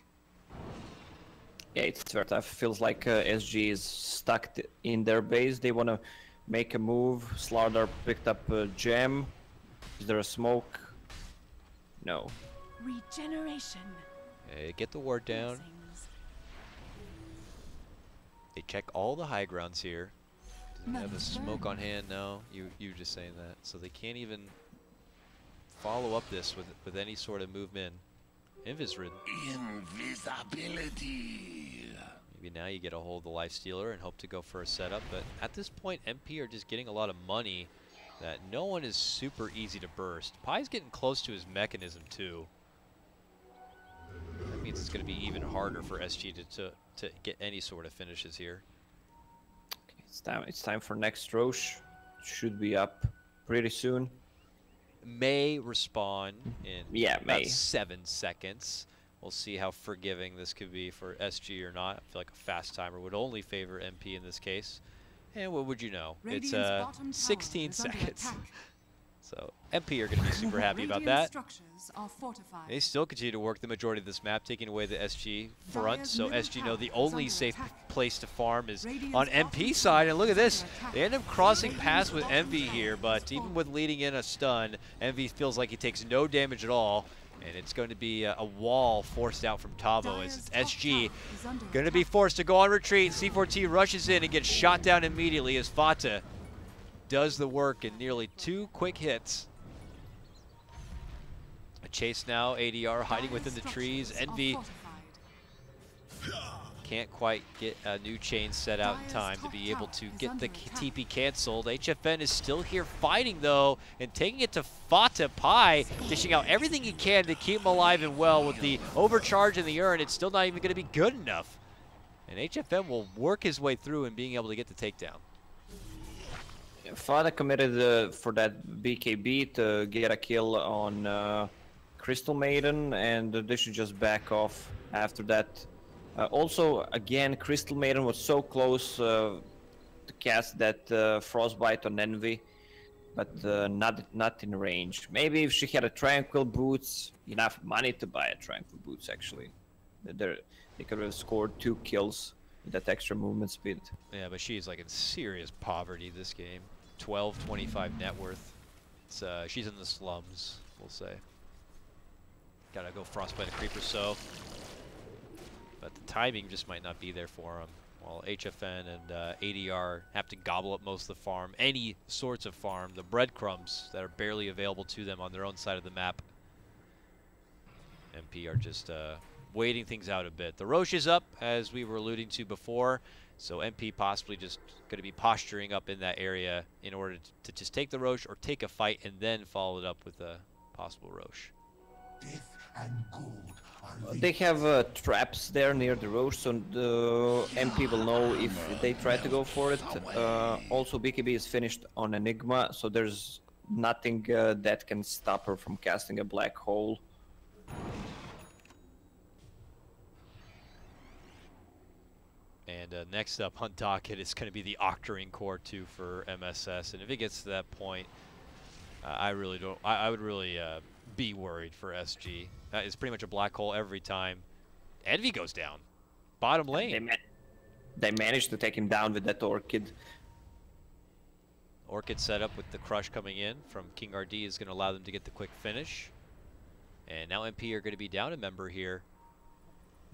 Yeah, it's very tough. Feels like SG is stuck in their base. They want to make a move. Slardar picked up a gem. Is there a smoke? No. Regeneration. Hey, get the ward down. Blessings. They check all the high grounds here. Doesn't have a Nice smoke burn. on hand. No, you just saying that. So they can't even follow up this with any sort of movement. Invisrid. Invisibility. Maybe now you get a hold of the Lifestealer and hope to go for a setup. But at this point, MP are just getting a lot of money that no one is super easy to burst. Pie's getting close to his mechanism too. That means it's going to be even harder for SG to get any sort of finishes here. It's time for next Roche. Should be up pretty soon. May respawn in about May. 7 seconds. We'll see how forgiving this could be for SG or not. I feel like a fast timer would only favor MP in this case. And what would you know? Radiant's It's bottom tower 16 is under seconds. attack. So MP are going to be super happy about Radiant that. structures are fortified. They still continue to work the majority of this map, taking away the SG front. Dire's So middle SG know the tower is only under safe attack. place to farm is Radiant's on bottom MP tower side. And look at is this. under attack. They end up crossing Radiant's paths with bottom Envy tower here, has but even fallen. with leading in a stun, Envy feels like he takes no damage at all. And it's going to be a wall forced out from Tavo as it's Dire's top SG tower is under going to be attack. forced to go on retreat. C4T rushes in and gets shot down immediately as Fata does the work in nearly 2 quick hits. A chase now, ADR hiding within the trees. Envy can't quite get a new chain set out in time to be able to get the TP canceled. HFN is still here fighting though, and taking it to Fata. Pi, dishing out everything he can to keep him alive and well. With the overcharge in the urn, it's still not even going to be good enough. And HFN will work his way through and being able to get the takedown. Fata committed for that BKB to get a kill on Crystal Maiden, and they should just back off after that. Also, again, Crystal Maiden was so close to cast that Frostbite on Envy, but not in range. Maybe if she had a Tranquil Boots, enough money to buy a Tranquil Boots, actually. They could have scored 2 kills with that extra movement speed. Yeah, but she's like in serious poverty this game. 12.25 net worth. It's, she's in the slums, we'll say. Gotta go Frostbite a creep or so. But the timing just might not be there for him. While HFN and ADR have to gobble up most of the farm, any sorts of farm, the breadcrumbs that are barely available to them on their own side of the map. MP are just waiting things out a bit. The Roche is up, as we were alluding to before, so MP possibly just going to be posturing up in that area in order to just take the Roche or take a fight and then follow it up with a possible Roche. Death and gold are They have traps there near the Roche, so the MP will know if they try to go for it. Also, BKB is finished on Enigma, so there's nothing that can stop her from casting a black hole. And next up on docket is going to be the Octarine Core 2 for MSS, and if it gets to that point, I really don't. I would really be worried for SG. That is pretty much a black hole every time. Envy goes down. Bottom lane. They managed to take him down with that Orchid. Orchid set up with the crush coming in from King RD is going to allow them to get the quick finish. And now MP are going to be down a member here.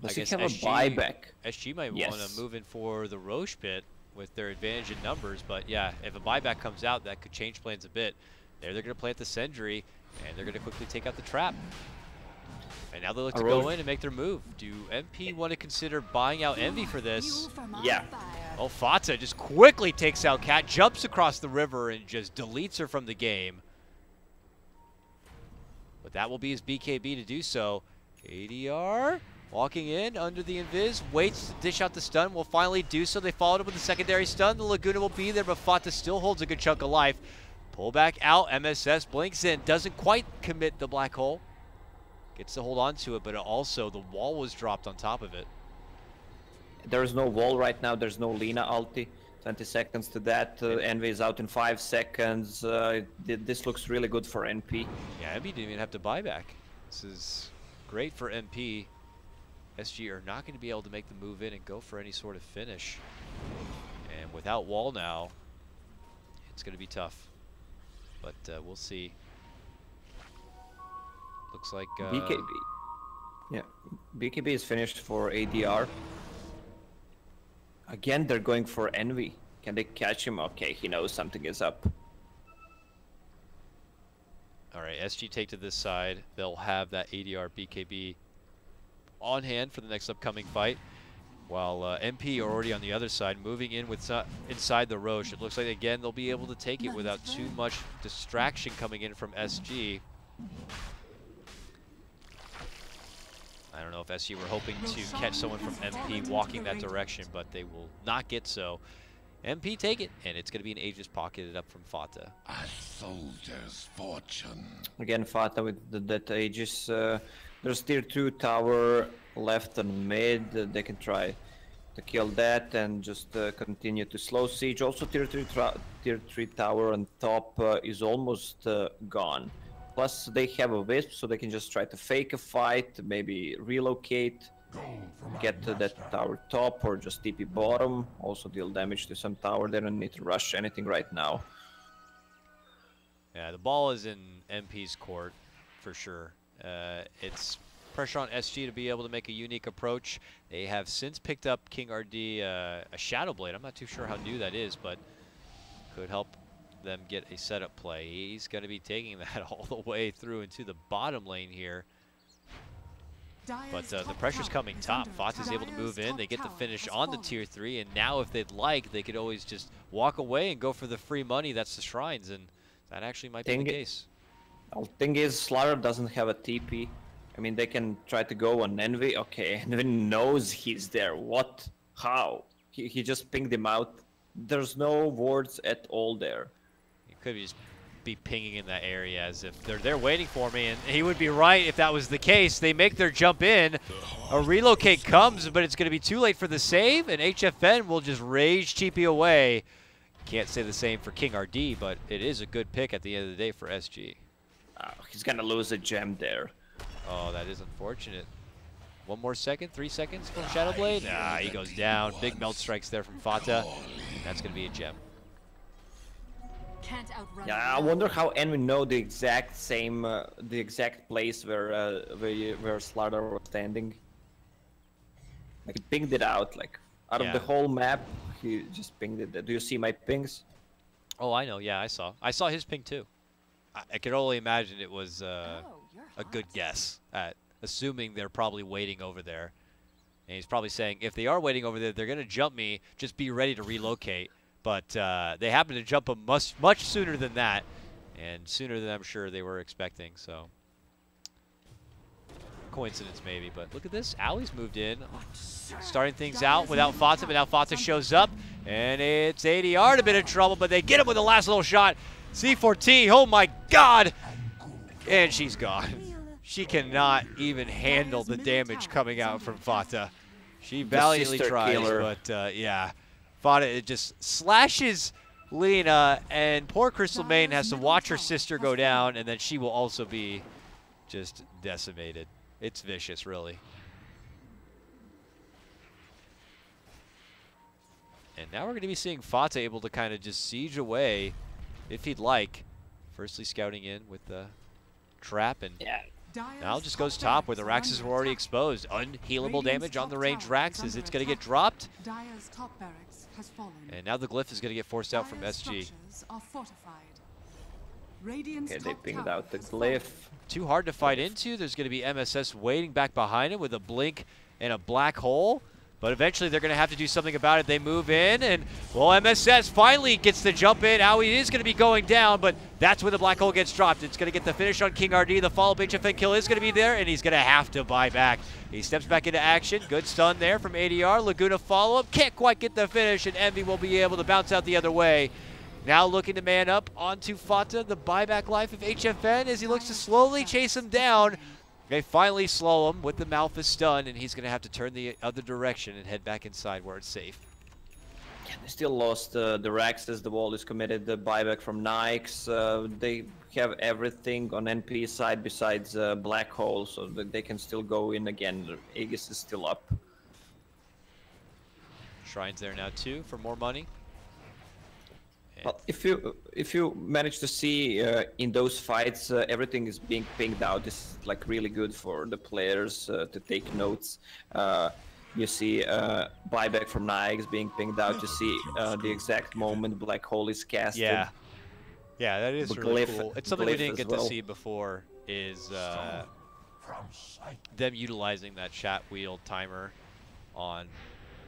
Does I he guess have SG, a buyback? SG might Yes. want to move in for the Roche pit with their advantage in numbers, but yeah, if a buyback comes out, that could change plans a bit. There they're going to plant the Sentry, and they're going to quickly take out the trap. And now they look to go in and make their move. Do MP want to consider buying out Envy for this? Yeah. Oh, Fata just quickly takes out Cat, jumps across the river, and just deletes her from the game. But that will be his BKB to do so. ADR walking in under the invis, waits to dish out the stun, will finally do so. They followed up with the secondary stun. The Laguna will be there, but Fata still holds a good chunk of life. Pull back out, MSS blinks in, doesn't quite commit the black hole. Gets to hold on to it, but also the wall was dropped on top of it. There is no wall right now, there's no Lina ulti. 20 seconds to that, Envy is out in 5 seconds. This looks really good for NP. Yeah, MP didn't even have to buy back. This is great for MP. SG are not going to be able to make the move in and go for any sort of finish. And without wall now, it's going to be tough. But we'll see. Looks like BKB. Yeah, BKB is finished for ADR. Again, they're going for Envy. Can they catch him? Okay, he knows something is up. all right, SG take to this side. They'll have that ADR BKB on hand for the next upcoming fight. While MP are already on the other side, moving in with inside the Roche. It looks like, again, they'll be able to take it without too much distraction coming in from SG. I don't know if SG were hoping to catch someone from MP walking that direction, but they will not get so. MP take it, and it's going to be an Aegis pocketed up from Fata. a soldier's fortune. Again, Fata with that Aegis. There's tier 2 tower left and mid. They can try to kill that and just continue to slow siege. Also, tier 3 tower on top is almost gone. Plus, they have a Wisp, so they can just try to fake a fight, maybe relocate, get to that tower top, or just TP bottom. Also deal damage to some tower. They don't need to rush anything right now. Yeah, the ball is in MP's court for sure. It's pressure on SG to be able to make a unique approach. They have since picked up King RD a Shadow Blade. I'm not too sure how new that is, but could help them get a setup play. He's going to be taking that all the way through into the bottom lane here. But the pressure's coming top. Fata's able to move in. They get the finish on the tier 3, and now if they'd like, they could always just walk away and go for the free money. That's the shrines, and that actually might be the case. The thing is, Slaughter doesn't have a TP. I mean, they can try to go on Envy. Okay, Envy knows he's there. What? How? He just pinged him out. There's no wards at all there. He could just be pinging in that area as if they're there waiting for me, and he would be right if that was the case. They make their jump in. A relocate comes, but it's going to be too late for the save, and HFN will just rage TP away. Can't say the same for King RD, but it is a good pick at the end of the day for SG. He's going to lose a gem there. Oh, that is unfortunate. 1 more second, 3 seconds from Shadowblade. Nah, he goes down. Big melt strikes there from Fata. That's going to be a gem. Can't outrun. Yeah, I wonder how Envy know the exact same, the exact place where Slaughter was standing. Like, he pinged it out, like, out of the whole map. He just pinged it. Do you see my pings? Oh, I know. Yeah, I saw. I saw his ping too. I could only imagine it was a good guess at assuming they're probably waiting over there. And he's probably saying, if they are waiting over there, they're going to jump me. Just be ready to relocate. But they happen to jump him much sooner than that, and sooner than I'm sure they were expecting. So coincidence maybe, but look at this. Ali's moved in, starting things out without Fata, but now Fata shows up, and it's ADR in a bit of trouble, but they get him with the last little shot. C4T, oh my God! And she's gone. She cannot even handle the damage coming out from Fata. She valiantly tries, but yeah. Fata, it just slashes Lina, and poor Crystal Maiden has to watch her sister go down, and then she will also be just decimated. It's vicious, really. And now we're going to be seeing Fata able to kind of just siege away, if he'd like. Firstly scouting in with the trap, and now just goes top where the Raxes were already exposed. Unhealable damage on the ranged Raxes. It's going to get dropped. And now the glyph is going to get forced out from SG. Okay, they pinged out the glyph. Too hard to fight into. There's going to be MSS waiting back behind him with a blink and a black hole. But eventually they're going to have to do something about it. They move in, and, well, MSS finally gets the jump in. Owie is going to be going down, but that's when the black hole gets dropped. It's going to get the finish on King RD. The follow-up HFN kill is going to be there, and he's going to have to buy back. He steps back into action. Good stun there from ADR. Laguna follow-up. Can't quite get the finish, and Envy will be able to bounce out the other way. Now looking to man up onto Fata, the buyback life of HFN as he looks to slowly chase him down. They finally slow him with the Malphus stun, and he's going to have to turn the other direction and head back inside where it's safe. Yeah, they still lost the Raxes. The wall is committed. The buyback from Nikes. They have everything on NP side besides Black Hole, so that they can still go in again. Aegis is still up. Shrine's there now too for more money. But if you manage to see in those fights, everything is being pinged out. This is like really good for the players to take notes. You see buyback from Nikes being pinged out. You see the exact moment Black Hole is casted. Yeah, yeah, that is really cool. It's something we didn't get to see before. Is them utilizing that chat wheel timer on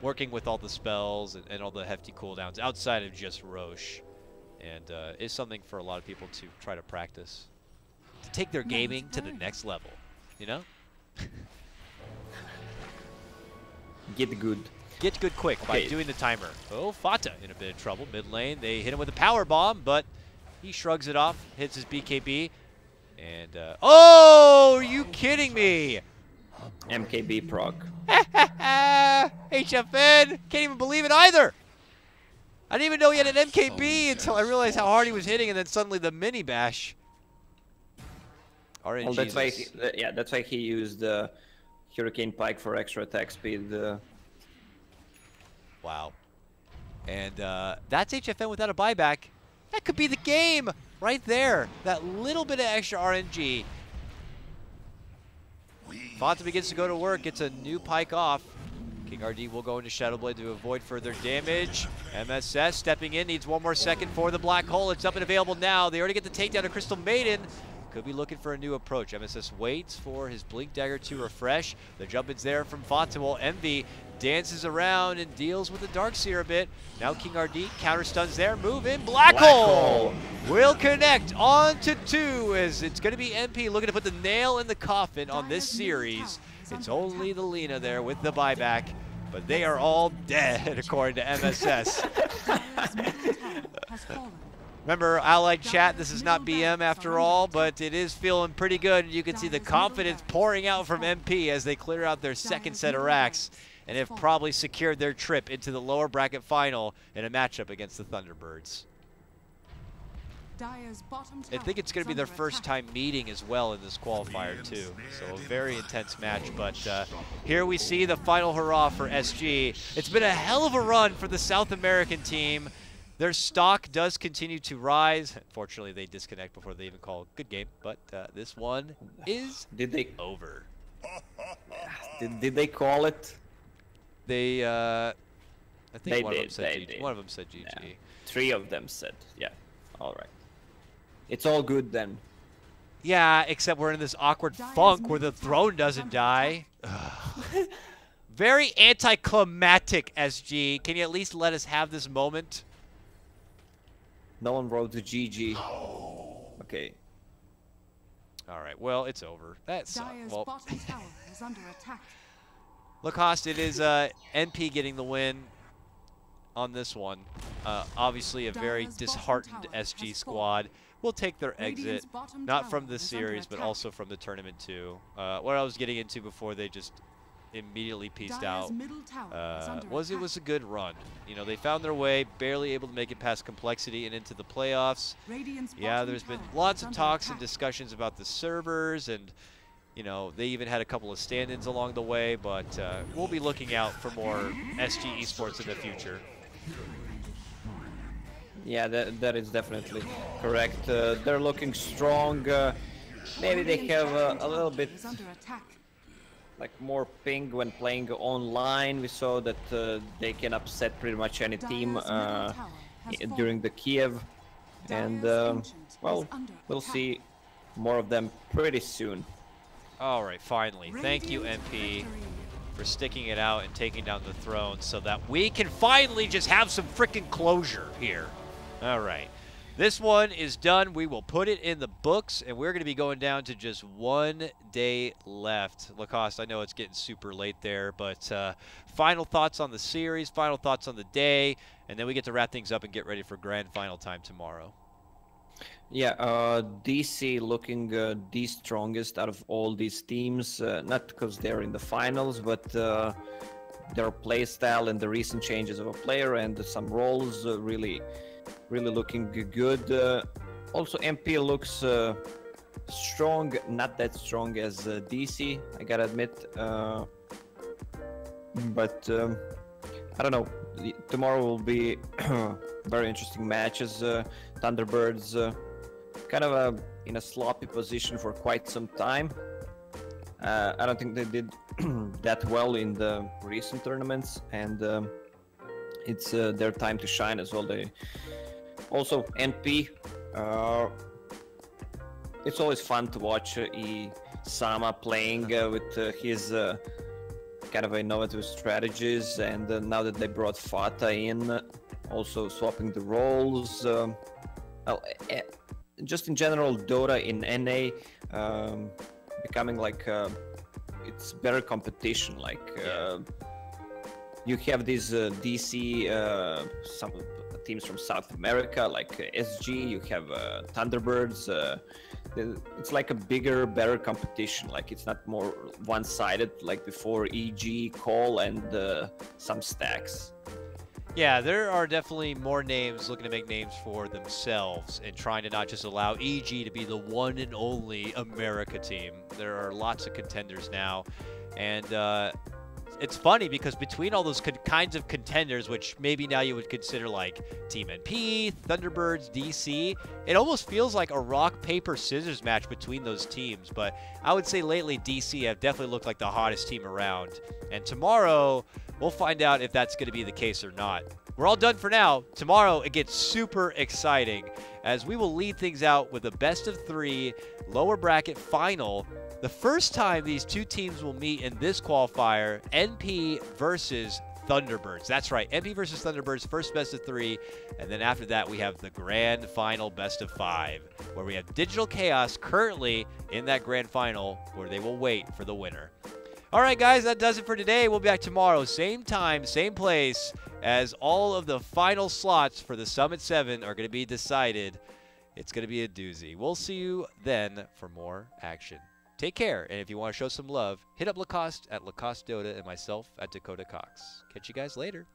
working with all the spells and all the hefty cooldowns outside of just Roche, and is something for a lot of people to try to practice, to take their gaming to the next level, you know? Get good. Get good quick by doing the timer. Oh, Fata in a bit of trouble. Mid lane, they hit him with a power bomb, but he shrugs it off, hits his BKB, and oh, are you kidding me? MKB proc. HFN! Can't even believe it either! I didn't even know he had an MKB until I realized how hard he was hitting, and then suddenly the mini bash. Well, that's why that's why he used Hurricane Pike for extra attack speed. Wow. And that's HFN without a buyback. That could be the game right there. That little bit of extra RNG. Fata begins to go to work, gets a new Pike off. King RD will go into Shadow Blade to avoid further damage. MSS stepping in, needs one more second for the Black Hole. It's up and available now. They already get the takedown of Crystal Maiden. Could be looking for a new approach. MSS waits for his Blink Dagger to refresh. The jump is there from Fatimal. Envy dances around and deals with the Darkseer a bit. Now King RD counter stuns there. Move in. Black Hole will connect on to 2 as it's going to be MP looking to put the nail in the coffin on this series. It's only the Lina there with the buyback, but they are all dead according to MSS. Remember, Allied chat, this is not BM after all, but it is feeling pretty good. You can see the confidence pouring out from MP as they clear out their second set of racks and have probably secured their trip into the lower bracket final in a matchup against the Thunderbirds. I think it's going to be their first time meeting as well in this qualifier too. So a very intense match, but here we see the final hurrah for SG. It's been a hell of a run for the South American team. Their stock does continue to rise. Unfortunately, they disconnect before they even call a good game, but this one is over. Did they call it? They, I think one of them said GG. Did. One of them said GG. Yeah. 3 of them said, yeah. All right. It's all good then. Yeah, except we're in this awkward funk where the throne doesn't die. Very anticlimactic, SG. Can you at least let us have this moment? No one wrote the GG. Okay. All right. Well, it's over. That's well. bottom tower is under attack. Lacoste, it is NP getting the win on this one. Obviously, a very disheartened SG squad will take their exit, not from this series, but also from the tournament too. What I was getting into before they just immediately pieced out it was a good run. You know, they found their way, barely able to make it past complexity and into the playoffs. Yeah, there's been lots of talks and discussions about the servers, and you know, they even had a couple of stand-ins along the way, but we'll be looking out for more SG esports in the future. Yeah, that is definitely correct. They're looking strong. Maybe they have a little bit like more ping when playing online. We saw that they can upset pretty much any team during the Kiev, and well, we'll see more of them pretty soon. All right, finally. Thank you, MP, for sticking it out and taking down the throne so that we can finally just have some freaking closure here. All right. This one is done. We will put it in the books, and we're going to be going down to just 1 day left. Lacoste, I know it's getting super late there, but final thoughts on the series, final thoughts on the day, and then we get to wrap things up and get ready for grand final time tomorrow. Yeah, DC looking the strongest out of all these teams, not because they're in the finals, but their playstyle and the recent changes of a player and some roles really looking good. Also, MP looks strong, not that strong as DC, I gotta admit. But I don't know. Tomorrow will be very interesting matches. Thunderbirds kind of in a sloppy position for quite some time. I don't think they did that well in the recent tournaments, and it's their time to shine as well. They also NP. It's always fun to watch Sama playing with his kind of innovative strategies, and now that they brought Fata in, also swapping the roles. Just in general, Dota in NA becoming like it's better competition. Like you have these DC, some teams from South America, like SG. You have Thunderbirds. It's like a bigger, better competition. Like it's not more one-sided like before. EG, Call, and some stacks. Yeah, there are definitely more names looking to make names for themselves and trying to not just allow EG to be the one and only America team. There are lots of contenders now, and it's funny because between all those kinds of contenders, which maybe now you would consider like Team NP, Thunderbirds, DC, it almost feels like a rock, paper, scissors match between those teams. But I would say lately DC have definitely looked like the hottest team around. And tomorrow, we'll find out if that's going to be the case or not. We're all done for now. Tomorrow, it gets super exciting as we will lead things out with a best-of-3 lower bracket final. The first time these two teams will meet in this qualifier, NP versus Thunderbirds. That's right, NP versus Thunderbirds, first best-of-3. And then after that, we have the grand final best-of-5, where we have Digital Chaos currently in that grand final, where they will wait for the winner. All right, guys, that does it for today. We'll be back tomorrow, same time, same place, as all of the final slots for the Summit 7 are going to be decided. It's going to be a doozy. We'll see you then for more action. Take care, and if you want to show some love, hit up Lacoste at Lacoste Dota and myself at Dakota Cox. Catch you guys later.